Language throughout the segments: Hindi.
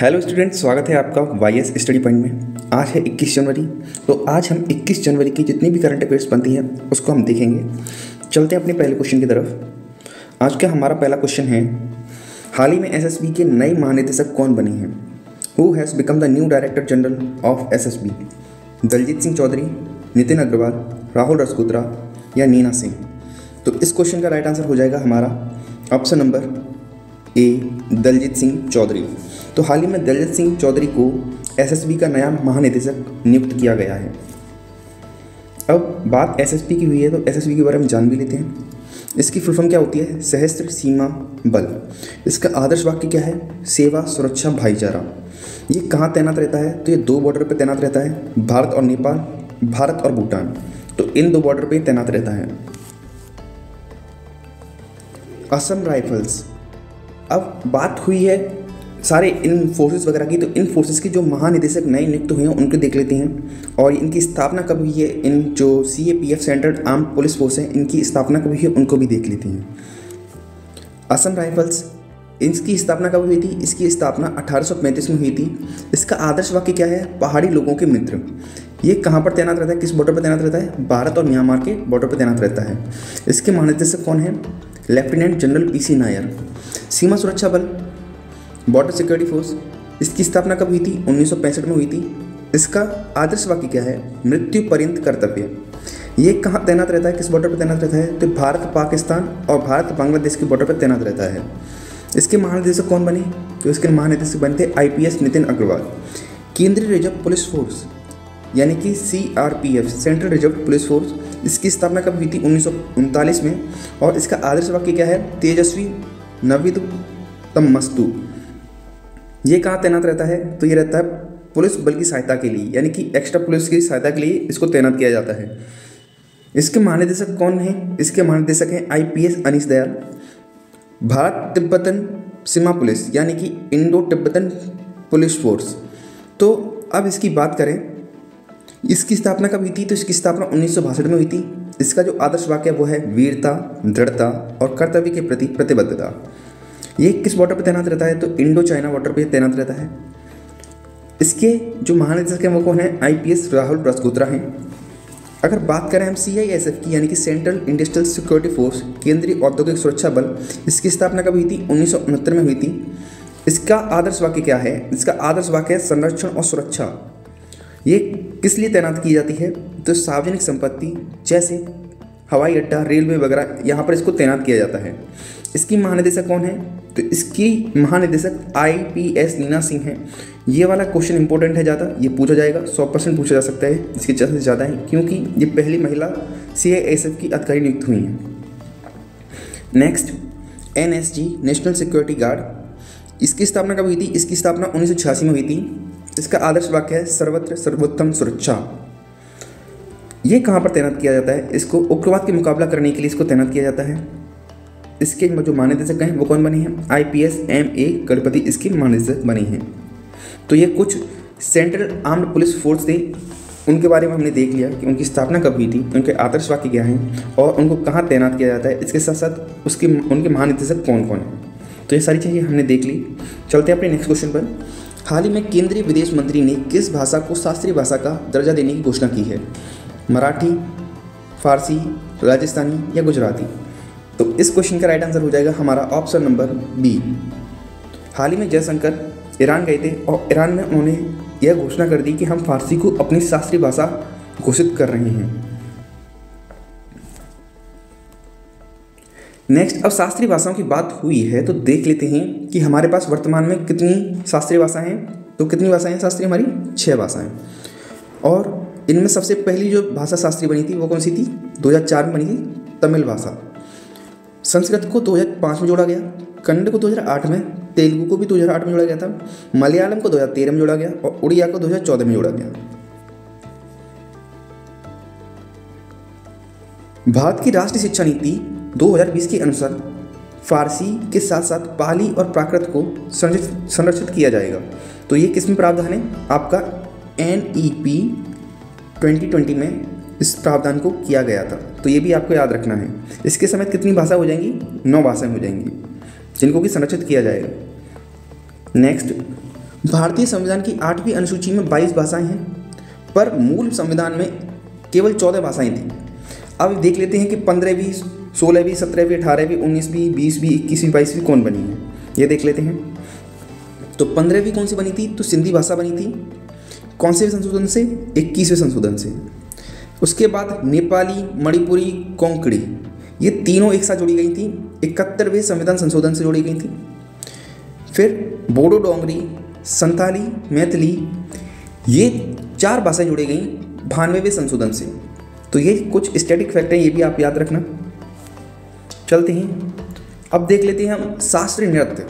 हेलो स्टूडेंट, स्वागत है आपका वाईएस स्टडी पॉइंट में। आज है 21 जनवरी। तो आज हम 21 जनवरी की जितनी भी करंट अफेयर्स बनती है उसको हम देखेंगे। चलते हैं अपने पहले क्वेश्चन की तरफ। आज का हमारा पहला क्वेश्चन है, हाल ही में एसएसबी के नए महानिदेशक कौन बने हैं? Who has become the new director general of SSB? Daljeet Singh Chaudhary, Nitin Agarwal, Rahul Rajputra या नीना सिंह? तो इस क्वेश्चन का राइट आंसर हो जाएगा हमारा option number A, Daljeet Singh Chaudhary. तो हाल ही में दलजीत सिंह चौधरी को एसएसबी का नया महानिदेशक नियुक्त किया गया है। अब बात एसएसबी की हुई है तो एसएसबी के बारे में जान भी लेते हैं। इसकी फुल फॉर्म क्या होती है? सशस्त्र सीमा बल। इसका आदर्श वाक्य क्या है? सेवा, सुरक्षा, भाईचारा। ये कहाँ तैनात रहता है? तो ये दो बॉर्डर पर तैनात रहता है, भारत और नेपाल, भारत और भूटान। तो इन दो बॉर्डर पर तैनात रहता है। असम राइफल्स। अब बात हुई है सारे इन फोर्सेस वगैरह की, तो इन फोर्सेस के जो महानिदेशक नए नियुक्त हुए हैं उनको देख लेते हैं। और इनकी स्थापना कब हुई है? इन जो CAPF central arm police force है इनकी स्थापना कब हुई है उनको भी देख लेते हैं। असम राइफल्स, इसकी स्थापना कब हुई थी? इसकी स्थापना 1835 में हुई थी। इसका आदर्श वाक्य क्या है? पहाड़ी लोगों के मित्र। ये कहाँ पर तैनात रहता है? किस बॉर्डर पर तैनात रहता है? भारत और म्यांमार के बॉर्डर पर तैनात रहता है। इसके महानिदेशक कौन है? Lieutenant general PC Nair. सीमा सुरक्षा बल, बॉर्डर सिक्योरिटी फोर्स, इसकी स्थापना कब हुई थी? 1965 में हुई थी। इसका आदर्श वाक्य क्या है? मृत्यु पर्यंत कर्तव्य। ये कहाँ तैनात रहता है? किस बॉर्डर पर तैनात रहता है? तो भारत पाकिस्तान और भारत बांग्लादेश के बॉर्डर पर तैनात रहता है। इसके महानिदेशक कौन बने? तो इसके महानिदेशक बने थे IPS नितिन अग्रवाल। केंद्रीय रिजर्व पुलिस फोर्स यानी कि CRPF central reserve police force, इसकी स्थापना कब हुई थी? 1939 में। और इसका आदर्श वाक्य क्या है? तेजस्वी नविदुतमस्तु। ये कहाँ तैनात रहता है? तो ये रहता है पुलिस बल की सहायता के लिए, यानी कि एक्स्ट्रा पुलिस की सहायता के लिए इसको तैनात किया जाता है। इसके महानिदेशक कौन हैं? इसके महानिदेशक हैं IPS अनीश दयाल। भारत तिब्बतन सीमा पुलिस यानी कि इंडो तिब्बतन पुलिस फोर्स। तो अब इसकी बात करें, इसकी स्थापना कब हुई थी? तो इसकी स्थापना 1962 में हुई थी। इसका जो आदर्श वाक्य है वो है वीरता, दृढ़ता और कर्तव्य के प्रति प्रतिबद्धता। ये किस बॉर्डर पर तैनात रहता है? तो इंडो चाइना बॉर्डर पर तैनात रहता है। इसके जो महानिदेशक हैं वो कौन है? IPS राहुल रजपुत्रा हैं। अगर बात करें हम CISF की यानी कि सेंट्रल इंडस्ट्रियल सिक्योरिटी फोर्स, केंद्रीय औद्योगिक सुरक्षा बल, इसकी स्थापना कब हुई थी? 1969 में हुई थी। इसका आदर्श वाक्य क्या है? इसका आदर्श वाक्य है संरक्षण और सुरक्षा। ये किस लिए तैनात की जाती है? तो सार्वजनिक संपत्ति जैसे हवाई अड्डा, रेलवे वगैरह, यहाँ पर इसको तैनात किया जाता है। इसकी महानिदेशक कौन है? तो इसकी महानिदेशक IPS नीना सिंह है। ये वाला क्वेश्चन इंपॉर्टेंट है ज़्यादा, ये पूछा जाएगा, 100% पूछा जा सकता है, इसके चांसेस ज़्यादा है क्योंकि ये पहली महिला CISF की अधिकारी नियुक्त हुई हैं। Next, NSG national security guard, इसकी स्थापना कब हुई थी? इसकी स्थापना 1986 में हुई थी। इसका आदर्श वाक्य है सर्वत्र सर्वोत्तम सुरक्षा। ये कहाँ पर तैनात किया जाता है? इसको उग्रवाद के मुकाबला करने के लिए इसको तैनात किया जाता है। इसके जो महानिदेशक हैं वो कौन बने हैं? IPS MA गणपति इसके महानिदेशक बने हैं। तो ये कुछ सेंट्रल आर्म्ड पुलिस फोर्स थे, उनके बारे में हमने देख लिया कि उनकी स्थापना कब हुई थी, उनके आदर्श वाक्य क्या हैं और उनको कहाँ तैनात किया जाता है। इसके साथ साथ उनके महानिदेशक कौन कौन हैं। तो ये सारी चीज़ें हमने देख ली। चलते हैं अपने नेक्स्ट क्वेश्चन पर। हाल ही में केंद्रीय विदेश मंत्री ने किस भाषा को शास्त्रीय भाषा का दर्जा देने की घोषणा की है? मराठी, फारसी, राजस्थानी या गुजराती? तो इस क्वेश्चन का राइट आंसर हो जाएगा हमारा ऑप्शन नंबर B। हाल ही में जयशंकर ईरान गए थे और ईरान में उन्होंने यह घोषणा कर दी कि हम फारसी को अपनी शास्त्रीय भाषा घोषित कर रहे हैं। नेक्स्ट, अब शास्त्रीय भाषाओं की बात हुई है तो देख लेते हैं कि हमारे पास वर्तमान में कितनी शास्त्रीय भाषाएं हैं। तो कितनी भाषाएं हैं शास्त्रीय? हमारी 6 भाषाएं। और इनमें सबसे पहली जो भाषा शास्त्रीय बनी थी वो कौन सी थी? 2004 में बनी थी, तमिल भाषा। संस्कृत को 2005 में जोड़ा गया, कन्नड़ को 2008 में, तेलुगु को भी 2008 में जोड़ा गया था, मलयालम को 2013 में जोड़ा गया और उड़िया को 2014 में जोड़ा गया। भारत की राष्ट्रीय शिक्षा नीति 2020 के अनुसार फारसी के साथ साथ पाली और प्राकृत को संरक्षित किया जाएगा। तो ये किस में प्रावधान है? आपका NEP 2020 में इस प्रावधान को किया गया था। तो ये भी आपको याद रखना है। इसके समेत कितनी भाषा हो जाएंगी? 9 भाषाएं हो जाएंगी जिनको कि संरक्षित किया जाएगा। नेक्स्ट, भारतीय संविधान की 8वीं अनुसूची में 22 भाषाएं हैं, पर मूल संविधान में केवल 14 भाषाएं थी। अब देख लेते हैं कि 15वीं, 16वीं, 17वीं, 18वीं, 19वीं, 20वीं, 21वीं, 22वीं कौन बनी है, ये देख लेते हैं। तो 15वीं कौन सी बनी थी, तो सिंधी भाषा बनी थी। कौन से संशोधन से, 21वें संशोधन से। उसके बाद नेपाली, मणिपुरी, कोंकणी, ये तीनों एक साथ जोड़ी गई थी, 71वें संविधान संशोधन से जोड़ी गई थी। फिर बोडो डोंगरी, संताली, मैथिली, ये 4 भाषाएं जोड़ी गई 92वें संशोधन से। तो ये कुछ स्टैटिक फैक्ट हैं, ये भी आप याद रखना। चलते हैं, अब देख लेते हैं हम शास्त्रीय नृत्य।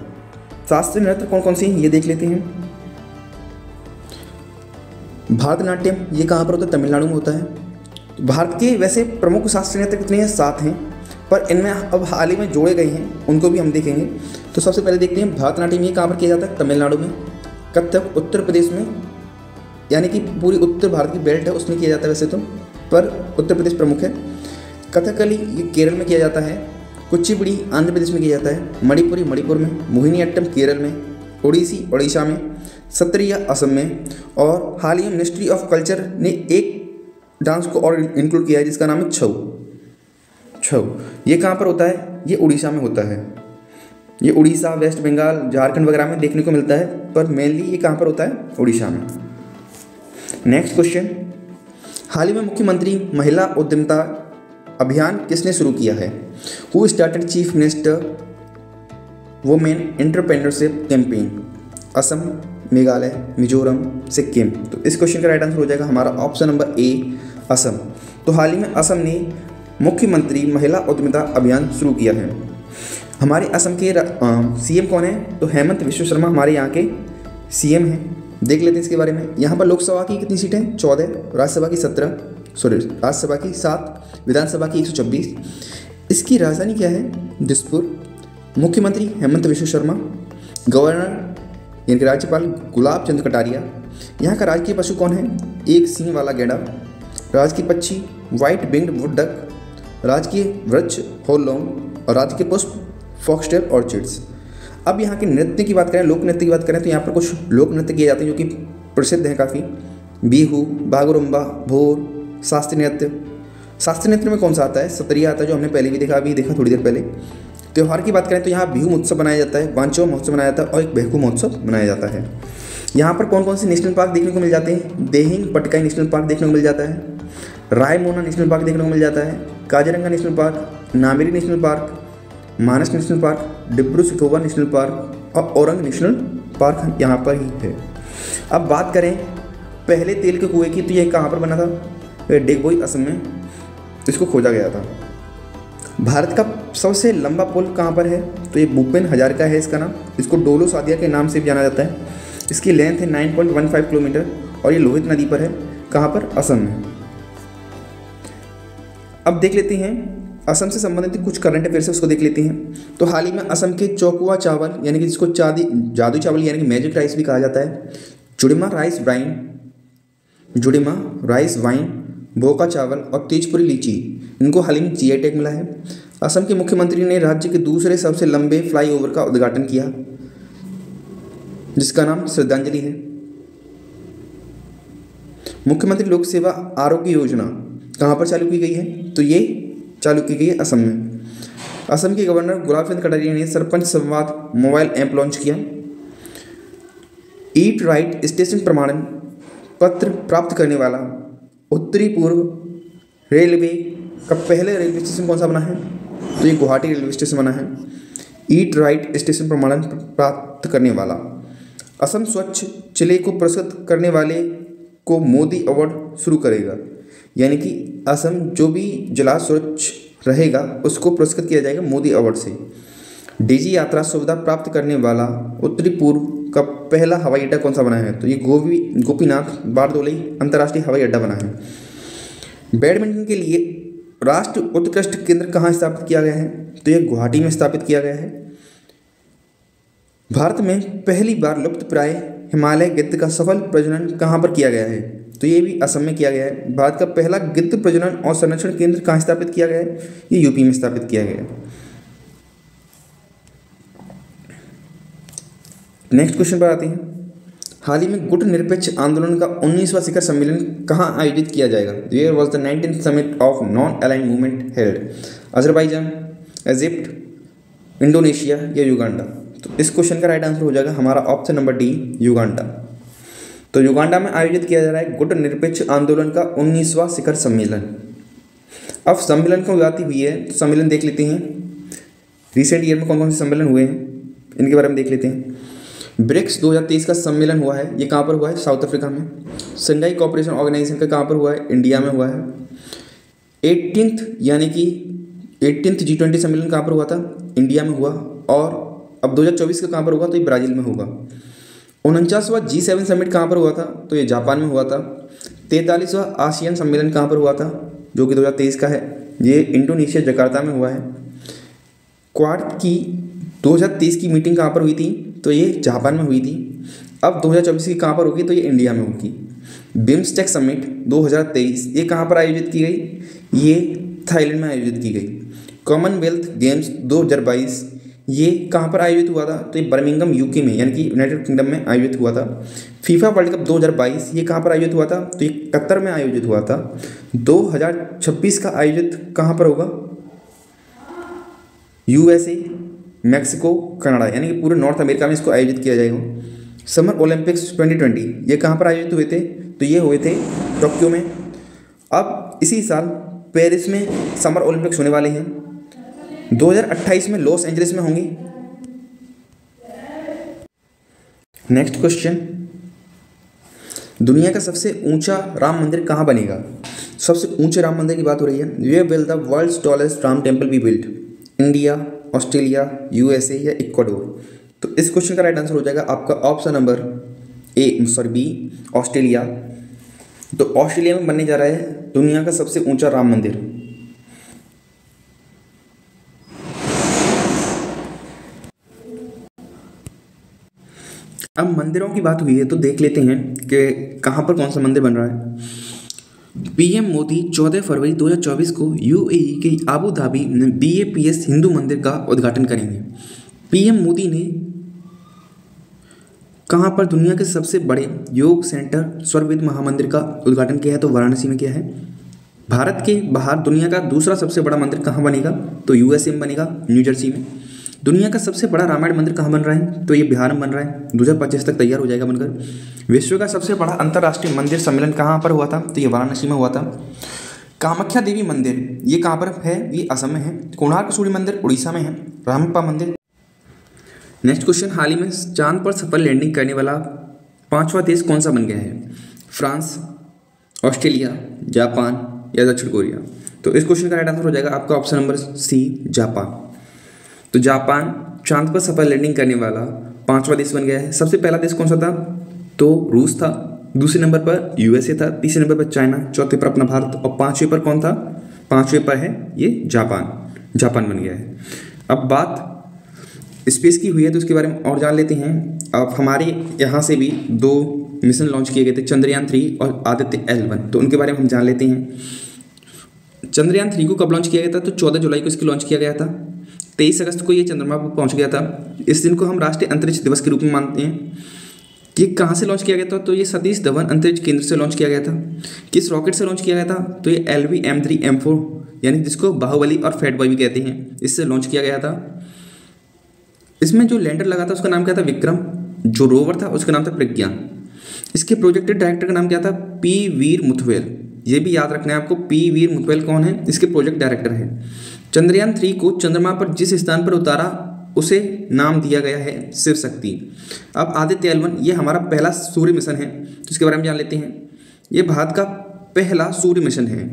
शास्त्रीय नृत्य कौन कौन से हैं, ये देख लेते हैं। भरतनाट्यम, ये कहाँ पर होता है, तमिलनाडु में होता है। भारत के वैसे प्रमुख शास्त्रीय नृत्य कितने हैं, 7 हैं, पर इनमें अब हाल ही में जोड़े गए हैं, उनको भी हम देखेंगे। तो सबसे पहले देखते हैं भरतनाट्यम, ये कहाँ पर किया जाता है, तमिलनाडु में। कथक उत्तर प्रदेश में, यानी कि पूरी उत्तर भारत की बेल्ट है उसमें किया जाता है वैसे तो, पर उत्तर प्रदेश प्रमुख है। कथकली ये केरल में किया जाता है। कुचिपुड़ी आंध्र प्रदेश में किया जाता है। मणिपुरी मणिपुर में, मोहिनीअट्टम केरल में, ओडिसी ओडिशा में, सत्रिया असम में। और हाल ही में मिनिस्ट्री ऑफ कल्चर ने एक डांस को और इंक्लूड किया है जिसका नाम है छऊ। छऊ ये कहाँ पर होता है, ये उड़ीसा में होता है। ये उड़ीसा, वेस्ट बंगाल, झारखंड वगैरह में देखने को मिलता है, पर मेनली ये कहाँ पर होता है, उड़ीसा में। नेक्स्ट क्वेश्चन, हाल ही में मुख्यमंत्री महिला उद्यमिता अभियान किसने शुरू किया है? Who started chief minister women entrepreneurship campaign? Assam, Meghalaya, Mizoram, Sikkim. तो इस क्वेश्चन का राइट आंसर हो जाएगा हमारा ऑप्शन नंबर ए, असम। तो हाल ही में असम ने मुख्यमंत्री महिला उद्यमिता अभियान शुरू किया है। हमारे असम के सीएम कौन है? तो हेमंत विश्व शर्मा हमारे यहाँ के सीएम हैं। देख लेते हैं इसके बारे में। यहाँ पर लोकसभा की कितनी सीटें? 14, राज्यसभा की 17, राज्यसभा की 7, विधानसभा की 126। इसकी राजधानी क्या है? दिसपुर। मुख्यमंत्री हेमंत विश्व शर्मा। गवर्नर यानी कि राज्यपाल गुलाब चंद कटारिया। यहाँ का राजकीय पशु कौन है? एक सींग वाला गैंडा। राजकीय पक्षी व्हाइट विंग्ड वुड डक। राजकीय वृक्ष होलोंग। और राजकीय पुष्प फॉक्सटेल ऑर्चिड्स। अब यहाँ के नृत्य की बात करें, लोक नृत्य की बात करें, तो यहाँ पर कुछ लोक नृत्य किए जाते हैं जो कि प्रसिद्ध हैं काफ़ी। बिहू, बागुरुम्बा, भोर, शास्त्रीय नृत्य। शास्त्रीय नृत्य में कौन सा आता है? सत्रिया आता है, जो हमने पहले भी देखा, अभी देखा थोड़ी देर पहले। त्यौहार की बात करें तो यहाँ बिहू महोत्सव मनाया जाता है, वांचो महोत्सव मनाया जाता है और एक बेहकू महोत्सव मनाया जाता है। यहाँ पर कौन कौन से नेशनल पार्क देखने को मिल जाते हैं? देहिंग पटकाई नेशनल पार्क देखने को मिल जाता है, रायमोना नेशनल पार्क देखने को मिल जाता है, Kaziranga national park, Nameri national park, Manas national park, Dibru Saikhowa national park और औरंग नेशनल पार्क यहाँ पर ही है। अब बात करें पहले तेल के कुएं की, तो यह कहाँ पर बना था? डिगबोई असम में इसको खोजा गया था। भारत का सबसे लंबा पुल कहाँ पर है? तो ये भूपेन हजारिका है इसका नाम। इसको डोलो सादिया के नाम से भी जाना जाता है। इसकी लेंथ है 9.15 किलोमीटर और ये लोहित नदी पर है। कहाँ पर? असम में। अब देख लेते हैं असम से संबंधित कुछ करंट अफेयर्स है, उसको देख लेते हैं। तो हाल ही में असम के चौकुआ चावल यानी कि जिसको जादू चावल यानी कि मैजिक राइस भी कहा जाता है, जुड़िमा राइस वाइन, बोका चावल और तेजपुरी लीची, इनको हाल ही में जीआई टैग मिला है। असम के मुख्यमंत्री ने राज्य के दूसरे सबसे लंबे फ्लाईओवर का उद्घाटन किया जिसका नाम श्रद्धांजलि है। मुख्यमंत्री लोक सेवा आरोग्य योजना कहाँ पर चालू की गई है? तो ये चालू की गई है असम में। असम के गवर्नर गुलाब चंद कटारिया ने सरपंच संवाद मोबाइल ऐप लॉन्च किया। ईट राइट स्टेशन प्रमाणन पत्र प्राप्त करने वाला उत्तरी पूर्व रेलवे का पहले रेलवे स्टेशन कौन सा बना है? तो ये गुवाहाटी रेलवे स्टेशन बना है। ईट राइट स्टेशन प्रमाणन प्राप्त करने वाला। असम स्वच्छ जिले को पुरस्कृत करने वाले को मोदी अवार्ड शुरू करेगा, यानी कि असम जो भी जिला स्वच्छ रहेगा उसको पुरस्कृत किया जाएगा मोदी अवार्ड से। डीजी यात्रा सुविधा प्राप्त करने वाला उत्तरी पूर्व का पहला हवाई अड्डा कौन सा बना है? तो ये गोपीनाथ बारदोली अंतर्राष्ट्रीय हवाई अड्डा बना है। बैडमिंटन के लिए राष्ट्रीय उत्कृष्ट केंद्र कहाँ स्थापित किया गया है? तो ये गुवाहाटी में स्थापित किया गया है। भारत में पहली बार लुप्त प्राय हिमालय गिद्ध का सफल प्रजनन कहाँ पर किया गया है? तो ये भी असम में किया गया है। भारत का पहला गिद्ध प्रजनन और संरक्षण केंद्र कहाँ स्थापित किया गया है? ये यूपी में स्थापित किया गया है। नेक्स्ट क्वेश्चन पर आते हैं। हाल ही में गुट निरपेक्ष आंदोलन का 19वां शिखर सम्मेलन कहाँ आयोजित किया जाएगा? Where was the 19th summit of non aligned movement held? Azerbaijan, Egypt, Indonesia या युगांडा? तो इस क्वेश्चन का राइट आंसर हो जाएगा हमारा ऑप्शन नंबर डी, युगांडा। तो युगांडा में आयोजित किया जा रहा है गुट निरपेक्ष आंदोलन का 19वां शिखर सम्मेलन। अब सम्मेलन क्यों बात हुई है तो सम्मेलन देख लेते हैं। रिसेंट ईयर में कौन कौन से सम्मेलन हुए हैं इनके बारे में देख लेते हैं। ब्रिक्स 2023 का सम्मेलन हुआ है, ये कहाँ पर हुआ है? साउथ अफ्रीका में। शंघाई कोऑपरेशन ऑर्गेनाइजेशन का कहाँ पर हुआ है? इंडिया में हुआ है। 18th यानी कि 18th G20 सम्मेलन कहाँ पर हुआ था? इंडिया में हुआ। और अब 2024 का कहाँ पर होगा? तो ये ब्राज़ील में होगा। 49वां G7 समिट कहाँ पर हुआ था? तो ये जापान में हुआ था। 43वां आसियान सम्मेलन कहाँ पर हुआ था? जो कि 2023 का है, ये इंडोनेशिया जकार्ता में हुआ है। क्वाड की 2023 की मीटिंग कहाँ पर हुई थी? तो ये जापान में हुई थी। अब 2024 की कहाँ पर होगी? तो ये इंडिया में होगी। बिम्स्टेक समिट 2023 ये कहाँ पर आयोजित की गई? ये थाईलैंड में आयोजित की गई। कॉमनवेल्थ गेम्स 2022 ये कहाँ पर आयोजित हुआ था? तो ये बर्मिंघम यूके में यानी कि यूनाइटेड किंगडम में आयोजित हुआ था। फीफा वर्ल्ड कप 2022 ये कहाँ पर आयोजित हुआ था? तो ये कतर में आयोजित हुआ था। 2026 का आयोजित कहाँ पर होगा? USA, मैक्सिको, कनाडा यानी कि पूरे नॉर्थ अमेरिका में इसको आयोजित किया जाएगा। समर ओलंपिक्स 2020 ये कहाँ पर आयोजित हुए थे? तो ये हुए थे टोक्यो में। अब इसी साल पेरिस में समर ओलंपिक्स होने वाले हैं। 2028 में लॉस एंजलिस में होंगी। नेक्स्ट क्वेश्चन, दुनिया का सबसे ऊंचा राम मंदिर कहाँ बनेगा? सबसे ऊंचे राम मंदिर की बात हो रही है। Where will the world's tallest Ram temple be built? India, Australia, USA या इक्वाडोर? तो इस क्वेश्चन का राइट आंसर हो जाएगा आपका ऑप्शन नंबर बी, ऑस्ट्रेलिया। तो ऑस्ट्रेलिया में बनने जा रहा है दुनिया का सबसे ऊंचा राम मंदिर। अब मंदिरों की बात हुई है तो देख लेते हैं कि कहाँ पर कौन सा मंदिर बन रहा है। PM मोदी 14 फरवरी 2024 को UAE के आबू धाबी में BAPS हिंदू मंदिर का उद्घाटन करेंगे। PM मोदी ने कहाँ पर दुनिया के सबसे बड़े योग सेंटर स्वर्गवेद महामंदिर का उद्घाटन किया है? तो वाराणसी में किया है। भारत के बाहर दुनिया का दूसरा सबसे बड़ा मंदिर कहाँ बनेगा? तो USA में बनेगा, न्यू जर्सी में। दुनिया का सबसे बड़ा रामायण मंदिर कहाँ बन रहा है? तो ये बिहार में बन रहा है। 2025 तक तैयार हो जाएगा बनकर। विश्व का सबसे बड़ा अंतर्राष्ट्रीय मंदिर सम्मेलन कहाँ पर हुआ था? तो ये वाराणसी में हुआ था। कामाख्या देवी मंदिर ये कहाँ पर है? ये असम में है। कोणार्क सूर्य मंदिर उड़ीसा में है। रामप्पा मंदिर। नेक्स्ट क्वेश्चन, हाल ही में चांद पर सफल लैंडिंग करने वाला 5वां देश कौन सा बन गया है? फ्रांस, ऑस्ट्रेलिया, जापान या दक्षिण कोरिया? तो इस क्वेश्चन का राइट आंसर हो जाएगा आपका ऑप्शन नंबर सी, जापान। तो जापान चांद पर सफल लैंडिंग करने वाला 5वां देश बन गया है। सबसे पहला देश कौन सा था? तो रूस था। दूसरे नंबर पर USA था। तीसरे नंबर पर चाइना। चौथे पर अपना भारत। और 5वें पर कौन था? 5वें पर है ये जापान बन गया है। अब बात स्पेस की हुई है तो उसके बारे में और जान लेते हैं। अब हमारे यहाँ से भी 2 मिशन लॉन्च किए गए थे, चंद्रयान 3 और आदित्य L1। तो उनके बारे में हम जान लेते हैं। चंद्रयान 3 को कब लॉन्च किया गया था? तो 14 जुलाई को इसकी लॉन्च किया गया था। 23 अगस्त को ये चंद्रमा पर पहुंच गया था। इस दिन को हम राष्ट्रीय अंतरिक्ष दिवस के रूप में मानते हैं। ये कहाँ से लॉन्च किया गया था? तो ये सतीश धवन अंतरिक्ष केंद्र से लॉन्च किया गया था। किस रॉकेट से लॉन्च किया गया था? तो ये LV-M3M4 यानी जिसको बाहुबली और फैट बॉय भी कहते हैं, इससे लॉन्च किया गया था। इसमें जो लैंडर लगा था उसका नाम क्या था? विक्रम। जो रोवर था उसका नाम था प्रज्ञान। इसके प्रोजेक्ट डायरेक्टर का नाम क्या था? P वीर मुथवेल। ये भी याद रखना है आपको, P वीर मुथवेल कौन है? इसके प्रोजेक्ट डायरेक्टर है। चंद्रयान 3 को चंद्रमा पर जिस स्थान पर उतारा उसे नाम दिया गया है शिव शक्ति। अब आदित्य L1 ये हमारा पहला सूर्य मिशन है, तो इसके बारे में जान लेते हैं। ये भारत का पहला सूर्य मिशन है।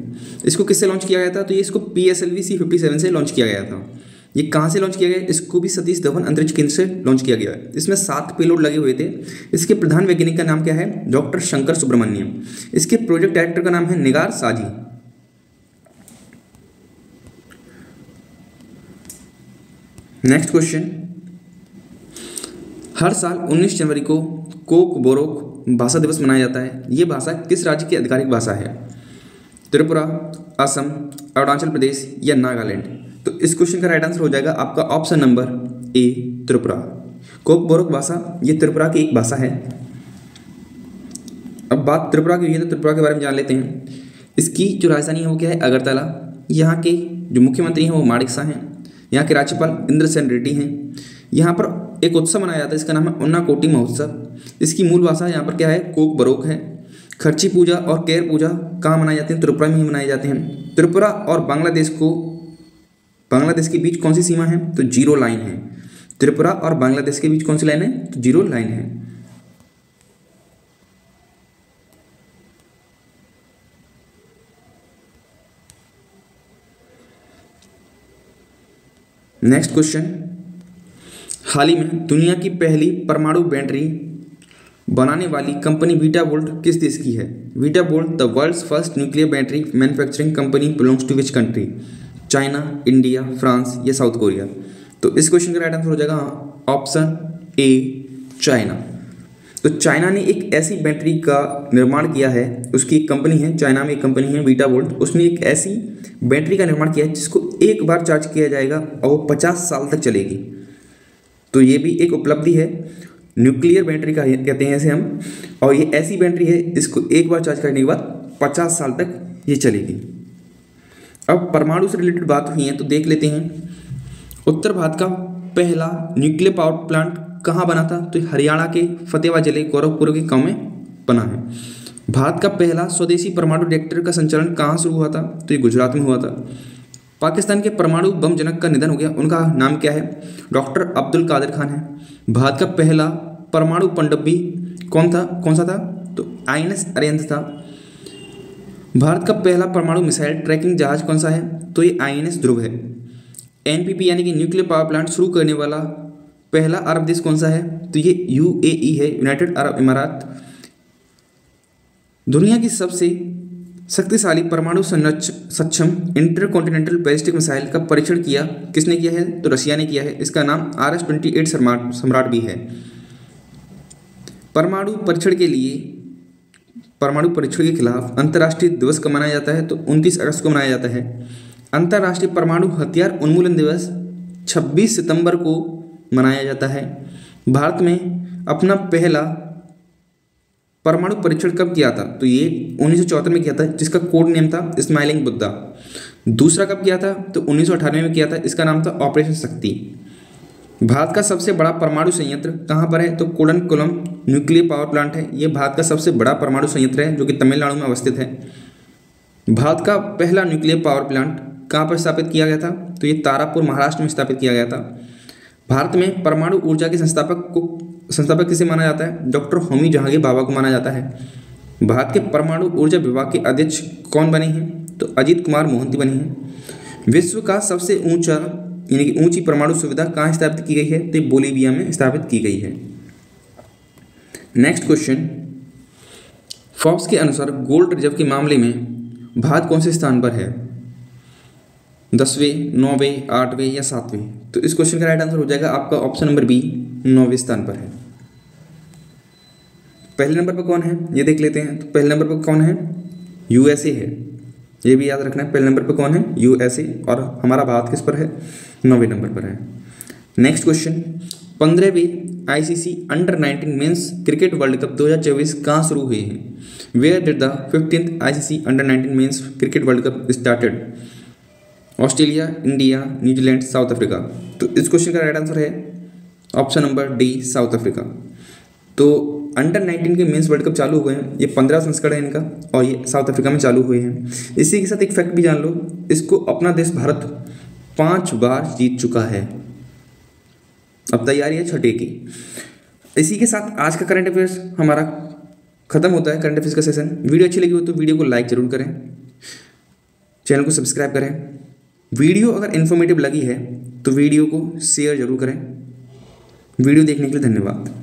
इसको किससे लॉन्च किया गया था? तो ये इसको PSLV C57 से लॉन्च किया गया था। ये कहाँ से लॉन्च किया गया? इसको भी सतीश धवन अंतरिक्ष केंद्र से लॉन्च किया गया है। इसमें 7 पेलोड लगे हुए थे। इसके प्रधान वैज्ञानिक का नाम क्या है? डॉक्टर शंकर सुब्रमण्यम। इसके प्रोजेक्ट डायरेक्टर का नाम है निगार साजी। नेक्स्ट क्वेश्चन, हर साल 19 जनवरी को कोक बोरोक भाषा दिवस मनाया जाता है। ये भाषा किस राज्य की आधिकारिक भाषा है? त्रिपुरा, असम, अरुणाचल प्रदेश या नागालैंड? तो इस क्वेश्चन का राइट आंसर हो जाएगा आपका option number A, Tripura. Coke Borok भाषा ये त्रिपुरा की एक भाषा है। अब बात त्रिपुरा की हुई है तो त्रिपुरा के बारे में जान लेते हैं। इसकी जो राजधानी है वो क्या है, अगरतला। यहाँ के जो मुख्यमंत्री हैं वो माणिक शाह हैं। यहाँ के राज्यपाल इंद्रसेन रेड्डी हैं। यहाँ पर एक उत्सव मनाया जाता है, इसका नाम है उन्नाकोटी महोत्सव। इसकी मूल भाषा यहाँ पर क्या है, कोक बरोक है। खर्ची पूजा और केर पूजा कहाँ मनाई जाती है, त्रिपुरा में ही मनाए जाते हैं। त्रिपुरा और बांग्लादेश के बीच कौन सी सीमा है, तो जीरो लाइन है। त्रिपुरा और बांग्लादेश के बीच कौन सी लाइन है, तो जीरो लाइन है। नेक्स्ट क्वेश्चन, हाल ही में दुनिया की पहली परमाणु बैटरी बनाने वाली कंपनी वीटावोल्ट किस देश की है? Betavolt the world's first nuclear battery manufacturing company belongs to which country? China, India, France या साउथ कोरिया? तो इस क्वेश्चन का राइट आंसर हो जाएगा ऑप्शन ए, चाइना। तो चाइना ने एक ऐसी बैटरी का निर्माण किया है, उसकी एक कंपनी है, चाइना में एक कंपनी है वीटावोल्ट, उसने एक ऐसी बैटरी का निर्माण किया है जिसको एक बार चार्ज किया जाएगा और वो 50 साल तक चलेगी। तो ये भी एक उपलब्धि है, न्यूक्लियर बैटरी का कहते हैं इसे हम, और ये ऐसी बैटरी है जिसको एक बार चार्ज करने के बाद 50 साल तक ये चलेगी। अब परमाणु से रिलेटेड बात हुई है तो देख लेते हैं। उत्तर भारत का पहला न्यूक्लियर पावर प्लांट कहाँ बना था? तो हरियाणा के फतेहाबाद जिले गोरखपुर के गांव में बना है। भारत का पहला स्वदेशी परमाणु रिएक्टर का संचालन कहाँ शुरू हुआ था? तो ये गुजरात में हुआ था। पाकिस्तान के परमाणु बम जनक का निधन हो गया, उनका नाम क्या है? डॉक्टर अब्दुल कादिर खान है। भारत का पहला परमाणु पनडुब्बी कौन सा था? तो INS अरिहंत था। भारत का पहला परमाणु मिसाइल ट्रैकिंग जहाज कौन सा है? तो ये INS ध्रुव है। NPP यानी कि न्यूक्लियर पावर प्लांट शुरू करने वाला पहला अरब देश कौन सा है? तो ये UAE है, यूनाइटेड अरब इमारात। दुनिया की सबसे शक्तिशाली परमाणु सक्षम इंटरकॉन्टिनेंटल बैलिस्टिक मिसाइल का परीक्षण किसने किया है? तो रशिया ने किया है। इसका नाम RS-28 सम्राट भी है। परमाणु परीक्षण के खिलाफ अंतर्राष्ट्रीय दिवस कब मनाया जाता है? तो 29 अगस्त को मनाया जाता है। अंतर्राष्ट्रीय परमाणु हथियार उन्मूलन दिवस 26 सितंबर को मनाया जाता है। भारत में अपना पहला परमाणु परीक्षण कब किया था? तो ये 1974 में किया था, जिसका कोड नेम था स्माइलिंग बुद्धा। दूसरा कब किया था? तो 1998 में किया था, इसका नाम था ऑपरेशन शक्ति। भारत का सबसे बड़ा परमाणु संयंत्र कहाँ पर है? तो कुडनकुलम न्यूक्लियर पावर प्लांट है। ये भारत का सबसे बड़ा परमाणु संयंत्र है जो कि तमिलनाडु में अवस्थित है। भारत का पहला न्यूक्लियर पावर प्लांट कहाँ पर स्थापित किया गया था? तो ये तारापुर महाराष्ट्र में स्थापित किया गया था। भारत में परमाणु ऊर्जा के संस्थापक किसे माना जाता है? डॉक्टर होमी जहांगीर भाभा को माना जाता है। भारत के परमाणु ऊर्जा विभाग के अध्यक्ष कौन बने हैं? तो अजीत कुमार मोहंती बने हैं। विश्व का सबसे ऊंचा यानी कि ऊंची परमाणु सुविधा कहाँ स्थापित की गई है? तो बोलीविया में स्थापित की गई है। नेक्स्ट क्वेश्चन, फोर्ब्स के अनुसार गोल्ड रिजर्व के मामले में भारत कौन से स्थान पर है? 10वें, 9वें, 8वें या 7वें? तो इस क्वेश्चन का राइट आंसर हो जाएगा आपका ऑप्शन नंबर बी, 9वें स्थान पर है। पहले नंबर पर कौन है ये देख लेते हैं। तो पहले नंबर पर कौन है? USA है, ये भी याद रखना है। पहले नंबर पर कौन है? USA। और हमारा भारत किस पर है? 9वें नंबर पर है। नेक्स्ट क्वेश्चन, 15वें ICC under nineteen men's cricket world cup 2024 कहाँ शुरू हुए हैं? Where did the 15th ICC under nineteen men's cricket world cup started? Australia, India, New Zealand, South Africa? तो इस क्वेश्चन का राइट आंसर है option number D, South Africa. तो अंडर-19 के मेंस वर्ल्ड कप चालू हुए हैं, ये 15 संस्करण है इनका, और ये साउथ अफ्रीका में चालू हुए हैं। इसी के साथ एक फैक्ट भी जान लो, इसको अपना देश भारत 5 बार जीत चुका है। अब तैयारी है छठे की। इसी के साथ आज का करंट अफेयर्स हमारा खत्म होता है, करंट अफेयर्स का सेशन। वीडियो अच्छी लगी हो तो वीडियो को लाइक जरूर करें, चैनल को सब्सक्राइब करें। वीडियो अगर इन्फॉर्मेटिव लगी है तो वीडियो को शेयर जरूर करें। वीडियो देखने के लिए धन्यवाद।